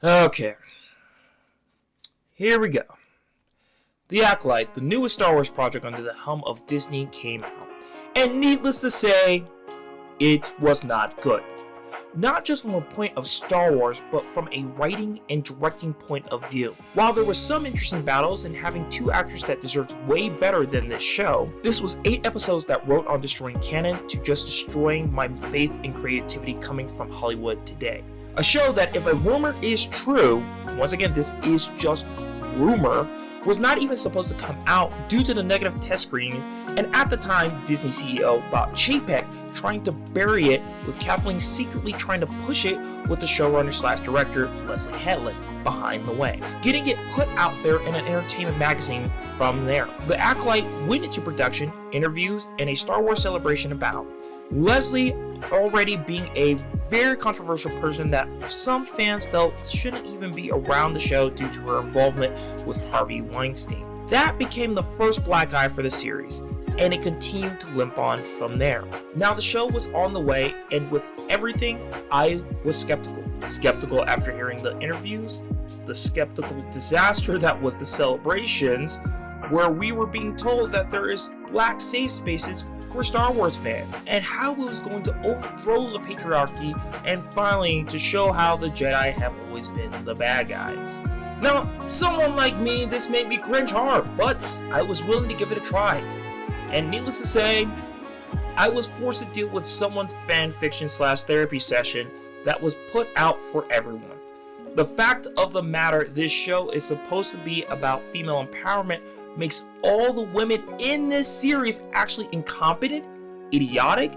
Okay, here we go. The Acolyte, the newest Star Wars project under the helm of Disney, came out. And needless to say, it was not good. Not just from a point of Star Wars, but from a writing and directing point of view. While there were some interesting battles and having two actors that deserved way better than this show, this was 8 episodes that wrote on destroying canon to just destroying my faith and creativity coming from Hollywood today. A show that, if a rumor is true, once again this is just rumor, was not even supposed to come out due to the negative test screenings, and at the time Disney CEO Bob Chapek trying to bury it, with Kathleen secretly trying to push it with the showrunner/director Leslie Headland behind the way, getting it put out there in an entertainment magazine from there. The Acolyte went into production, interviews, and a Star Wars celebration about Leslie already being a very controversial person that some fans felt shouldn't even be around the show due to her involvement with Harvey Weinstein. That became the first black eye for the series, and it continued to limp on from there. Now the show was on the way, and with everything, I was skeptical. Skeptical after hearing the interviews, the skeptical disaster that was the celebrations, where we were being told that there is black safe spaces for Star Wars fans, and how it was going to overthrow the patriarchy, and finally to show how the Jedi have always been the bad guys. Now, someone like me, this made me cringe hard, but I was willing to give it a try. And needless to say, I was forced to deal with someone's fan fiction/therapy session that was put out for everyone. The fact of the matter, this show is supposed to be about female empowerment, makes all the women in this series actually incompetent, idiotic,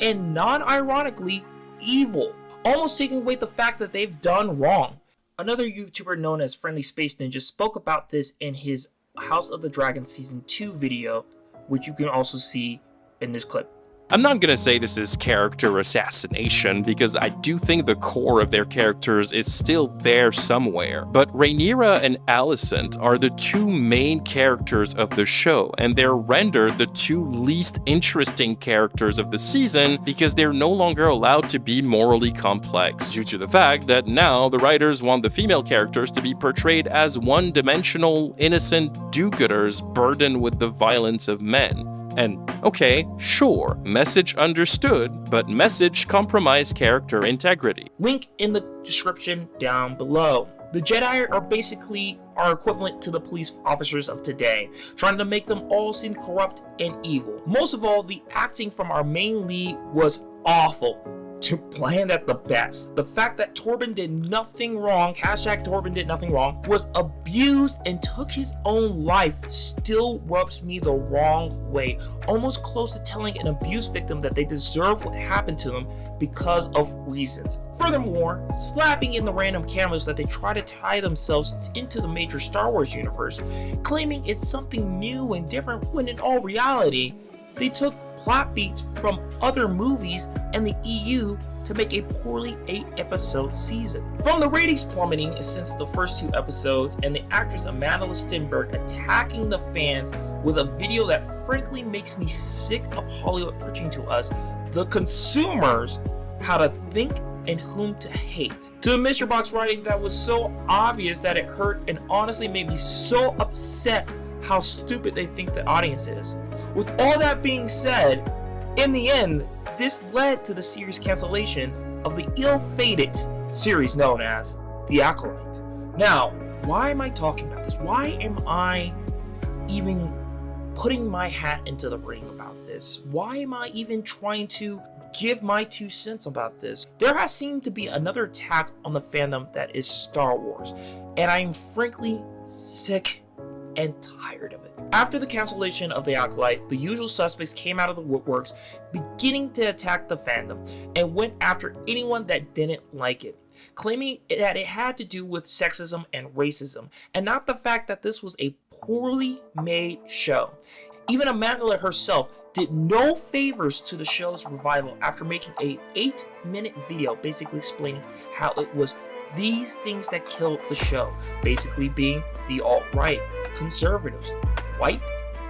and non-ironically evil, almost taking away the fact that they've done wrong. Another YouTuber known as Friendly Space Ninja spoke about this in his House of the Dragon Season 2 video, which you can also see in this clip. I'm not gonna say this is character assassination, because I do think the core of their characters is still there somewhere. But Rhaenyra and Alicent are the two main characters of the show, and they're rendered the two least interesting characters of the season because they're no longer allowed to be morally complex, due to the fact that now the writers want the female characters to be portrayed as one-dimensional, innocent do-gooders burdened with the violence of men. And okay, sure, message understood, but message compromised character integrity. Link in the description down below. The Jedi are basically our equivalent to the police officers of today, trying to make them all seem corrupt and evil. Most of all, the acting from our main lead was awful, to bland at the best. The fact that Torben did nothing wrong, hashtag Torben did nothing wrong, was abused and took his own life still rubs me the wrong way, almost close to telling an abuse victim that they deserve what happened to them because of reasons. Furthermore, slapping in the random cameras that they try to tie themselves into the major Star Wars universe, claiming it's something new and different when in all reality, they took plot beats from other movies and the EU to make a poorly 8-episode season. From the ratings plummeting since the first 2 episodes, and the actress Amanda Stenberg attacking the fans with a video that frankly makes me sick of Hollywood preaching to us, the consumers, how to think and whom to hate. To the Mr. Box writing that was so obvious that it hurt and honestly made me so upset how stupid they think the audience is. With all that being said, in the end, this led to the series cancellation of the ill-fated series known as The Acolyte. Now, why am I talking about this? Why am I even putting my hat into the ring about this? Why am I even trying to give my 2 cents about this? There has seemed to be another attack on the fandom that is Star Wars, and I am frankly sick and tired of it. After the cancellation of The Acolyte, the usual suspects came out of the woodworks, beginning to attack the fandom, and went after anyone that didn't like it, claiming that it had to do with sexism and racism, and not the fact that this was a poorly made show. Even Amanda herself did no favors to the show's revival after making a 8-minute video basically explaining how it was these things that killed the show, basically being the alt-right, conservatives, white,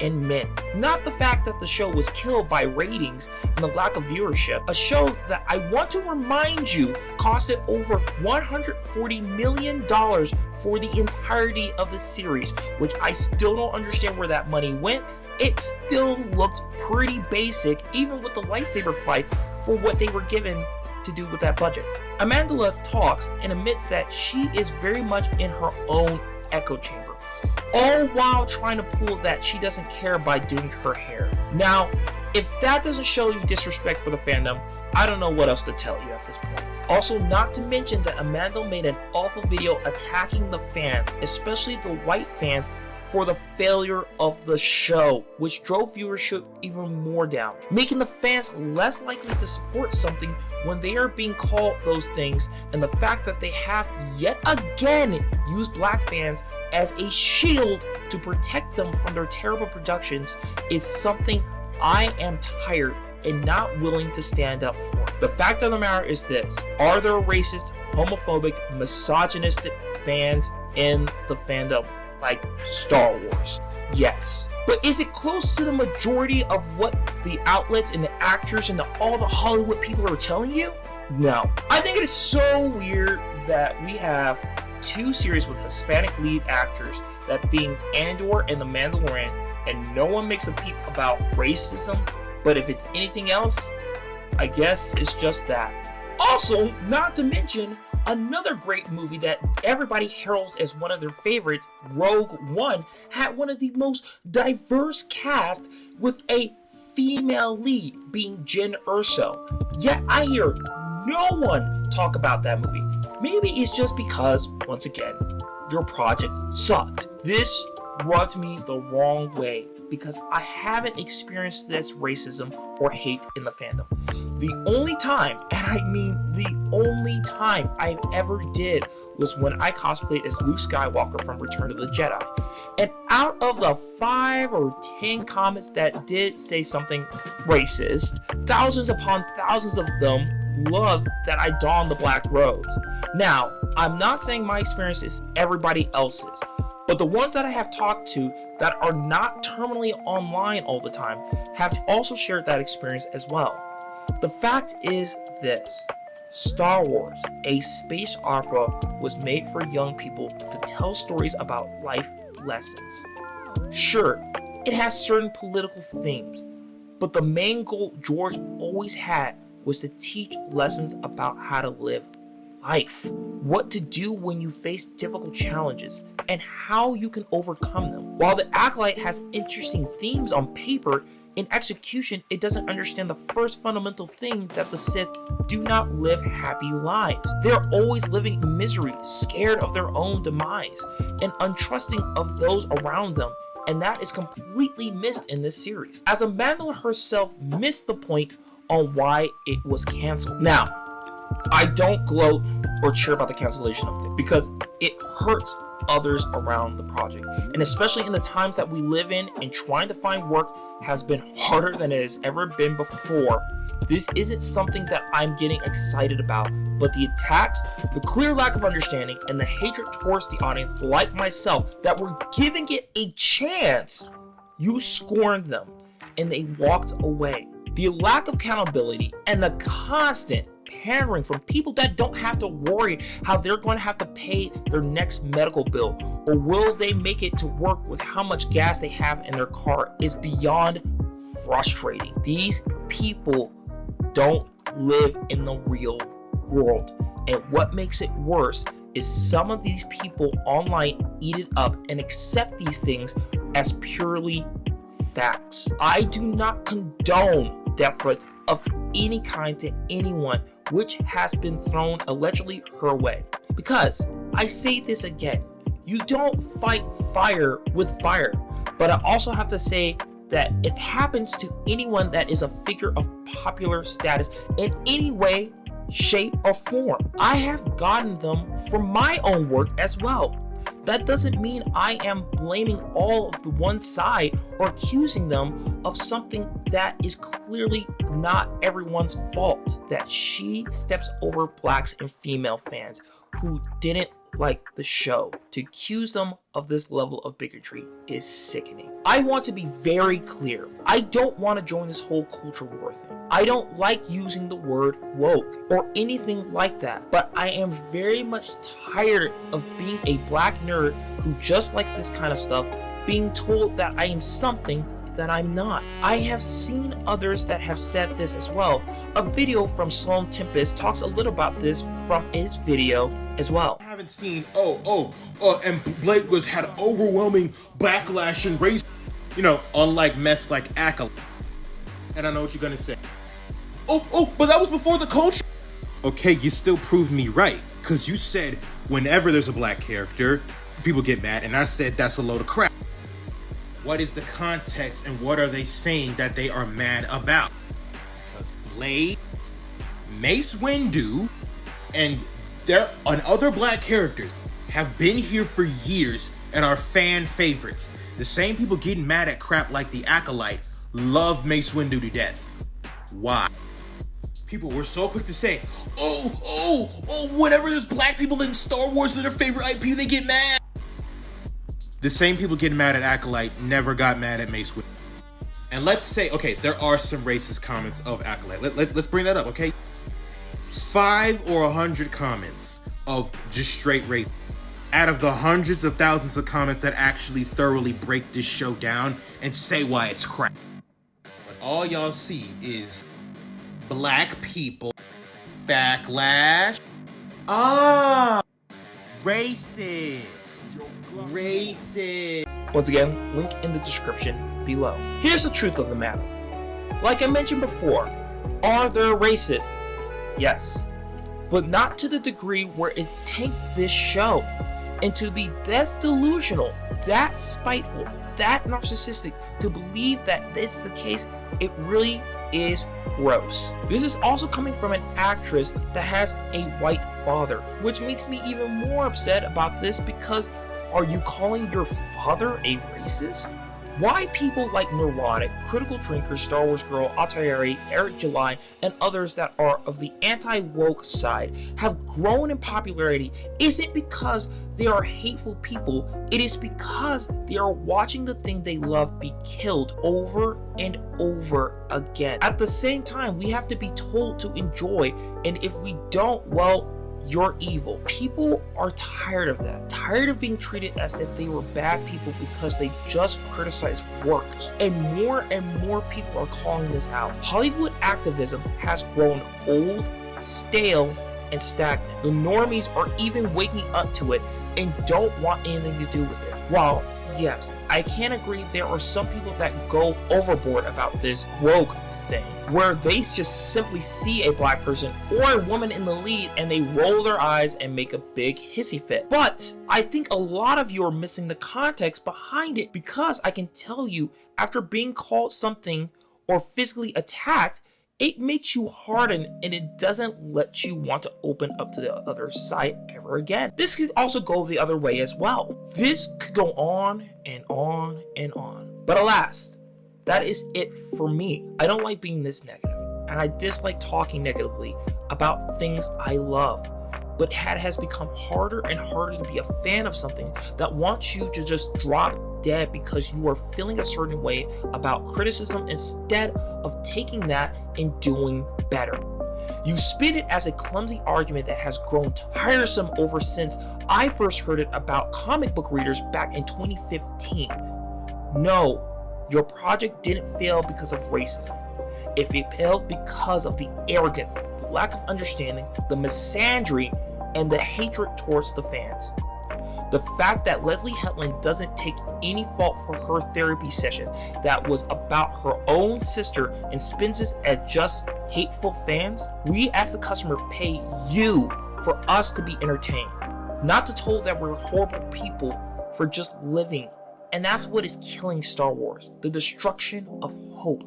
and men. Not the fact that the show was killed by ratings and the lack of viewership. A show that I want to remind you costed over $140 million for the entirety of the series, which I still don't understand where that money went. It still looked pretty basic, even with the lightsaber fights, for what they were given to do with that budget. Amandla talks and admits that she is very much in her own echo chamber, all while trying to pull that she doesn't care by doing her hair. Now, if that doesn't show you disrespect for the fandom, I don't know what else to tell you at this point. Also, not to mention that Amandla made an awful video attacking the fans, especially the white fans, for the failure of the show, which drove viewership even more down, making the fans less likely to support something when they are being called those things, and the fact that they have yet again used black fans as a shield to protect them from their terrible productions is something I am tired and not willing to stand up for. The fact of the matter is this: are there racist, homophobic, misogynistic fans in the fandom? Like Star Wars? Yes. But is it close to the majority of what the outlets and the actors and all the Hollywood people are telling you? No. I think it is so weird that we have two series with Hispanic lead actors, that being Andor and The Mandalorian, and no one makes a peep about racism, but if it's anything else, I guess it's just that. Also, not to mention, another great movie that everybody heralds as one of their favorites, Rogue One, had one of the most diverse cast with a female lead being Jyn Erso. Yet I hear no one talk about that movie. Maybe it's just because, once again, your project sucked. This rubbed me the wrong way because I haven't experienced this racism or hate in the fandom. The only time, and I mean the only time I ever did, was when I cosplayed as Luke Skywalker from Return of the Jedi. And out of the 5 or 10 comments that did say something racist, thousands upon thousands of them loved that I donned the black robes. Now, I'm not saying my experience is everybody else's, but the ones that I have talked to that are not terminally online all the time have also shared that experience as well. The fact is this: Star Wars, a space opera, was made for young people to tell stories about life lessons. Sure, it has certain political themes, but the main goal George always had was to teach lessons about how to live life, what to do when you face difficult challenges, and how you can overcome them. While the Acolyte has interesting themes on paper, in execution, it doesn't understand the first fundamental thing, that the Sith do not live happy lives. They're always living in misery, scared of their own demise, and untrusting of those around them, and that is completely missed in this series, as Amandla herself missed the point on why it was canceled. Now, I don't gloat or cheer about the cancellation of things, because it hurts others around the project, and especially in the times that we live in, and trying to find work has been harder than it has ever been before. This isn't something that I'm getting excited about, but the attacks, the clear lack of understanding, and the hatred towards the audience, like myself, that were giving it a chance, you scorned them and they walked away. The lack of accountability and the constant pandering from people that don't have to worry how they're going to have to pay their next medical bill, or will they make it to work with how much gas they have in their car, is beyond frustrating. These people don't live in the real world, and what makes it worse is some of these people online eat it up and accept these things as purely facts. I do not condone death threats of any kind to anyone which has been thrown allegedly her way. Because, I say this again, you don't fight fire with fire, but I also have to say that it happens to anyone that is a figure of popular status in any way, shape, or form. I have gotten them from my own work as well. That doesn't mean I am blaming all of the one side or accusing them of something that is clearly not everyone's fault. That she steps over blacks and female fans who didn't like the show to accuse them of this level of bigotry is sickening. I want to be very clear. I don't want to join this whole culture war thing. I don't like using the word woke or anything like that, but I am very much tired of being a black nerd who just likes this kind of stuff, being told that I am something that I'm not. I have seen others that have said this as well. A video from Sloan Tempest talks a little about this from his video as well. I haven't seen, and Blake had overwhelming backlash and race, unlike mess like Acolyte. And I know what you're gonna say. But that was before the culture. Okay, you still proved me right, because you said whenever there's a black character, people get mad, and I said that's a load of crap. What is the context and what are they saying that they are mad about? Because Blade, Mace Windu, and other black characters have been here for years and are fan favorites. The same people getting mad at crap like the Acolyte love Mace Windu to death. Why? People were so quick to say, whenever there's black people in Star Wars that are their favorite IP, they get mad. The same people getting mad at Acolyte never got mad at Mace Windu. And let's say, okay, there are some racist comments of Acolyte. Let's bring that up, okay? 5 or 100 comments of just straight race. Out of the hundreds of thousands of comments that actually thoroughly break this show down and say why it's crap. But all y'all see is black people backlash. Racist. Once again, link in the description below. Here's the truth of the matter. Like I mentioned before, are there racists? Yes. But not to the degree where it's tanked this show. And to be that delusional, that spiteful, that narcissistic, to believe that this is the case, it really is gross. This is also coming from an actress that has a white father, which makes me even more upset about this because are you calling your father a racist? Why people like Neurotic, Critical Drinker, Star Wars Girl, Altairi, Eric July, and others that are of the anti-woke side have grown in popularity isn't because they are hateful people, it is because they are watching the thing they love be killed over and over again. At the same time, we have to be told to enjoy, and if we don't, well, you're evil. People are tired of that, tired of being treated as if they were bad people because they just criticize works. And more people are calling this out. Hollywood activism has grown old, stale, and stagnant. The normies are even waking up to it and don't want anything to do with it. While, yes, I can agree there are some people that go overboard about this woke thing, where they just simply see a black person or a woman in the lead and they roll their eyes and make a big hissy fit. But I think a lot of you are missing the context behind it, because I can tell you, after being called something or physically attacked, it makes you harden and it doesn't let you want to open up to the other side ever again. This could also go the other way as well. This could go on and on and on. But alas, that is it for me. I don't like being this negative, and I dislike talking negatively about things I love. But it has become harder and harder to be a fan of something that wants you to just drop dead because you are feeling a certain way about criticism instead of taking that and doing better. You spin it as a clumsy argument that has grown tiresome ever since I first heard it about comic book readers back in 2015. No, your project didn't fail because of racism. It failed because of the arrogance, the lack of understanding, the misandry, and the hatred towards the fans. The fact that Leslie Hetland doesn't take any fault for her therapy session that was about her own sister and spins it as just hateful fans. We as the customer pay you for us to be entertained, not to told that we're horrible people for just living. And that's what is killing Star Wars, the destruction of hope,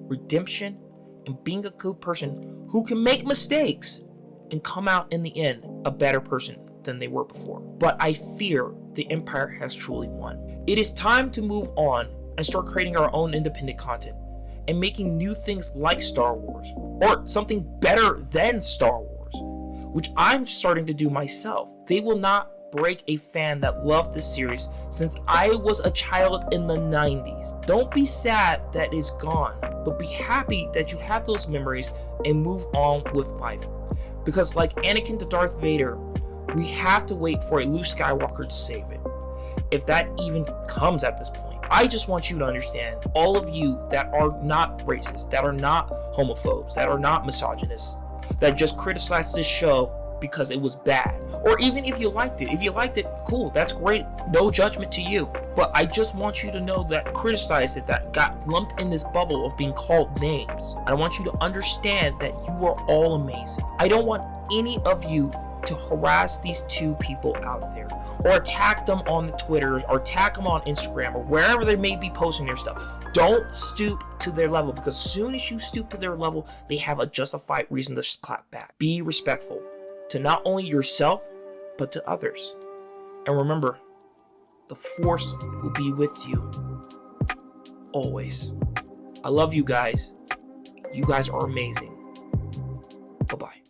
redemption, and being a good person who can make mistakes and come out in the end a better person than they were before. But I fear the Empire has truly won. It is time to move on and start creating our own independent content and making new things like Star Wars, or something better than Star Wars, which I'm starting to do myself. They will not break a fan that loved this series since I was a child in the 90s. Don't be sad that it's gone, but be happy that you have those memories and move on with life. Because like Anakin to Darth Vader, we have to wait for a Luke Skywalker to save it. If that even comes at this point. I just want you to understand, all of you that are not racist, that are not homophobes, that are not misogynists, that just criticize this show because it was bad. Or even if you liked it. If you liked it, cool, that's great. No judgment to you. But I just want you to know that criticize it, that got lumped in this bubble of being called names. I want you to understand that you are all amazing. I don't want any of you to harass these two people out there, or attack them on the Twitters, or attack them on Instagram, or wherever they may be posting their stuff. Don't stoop to their level, because as soon as you stoop to their level, they have a justified reason to clap back. Be respectful to not only yourself, but to others. And remember, the Force will be with you always. I love you guys. You guys are amazing. Bye-bye.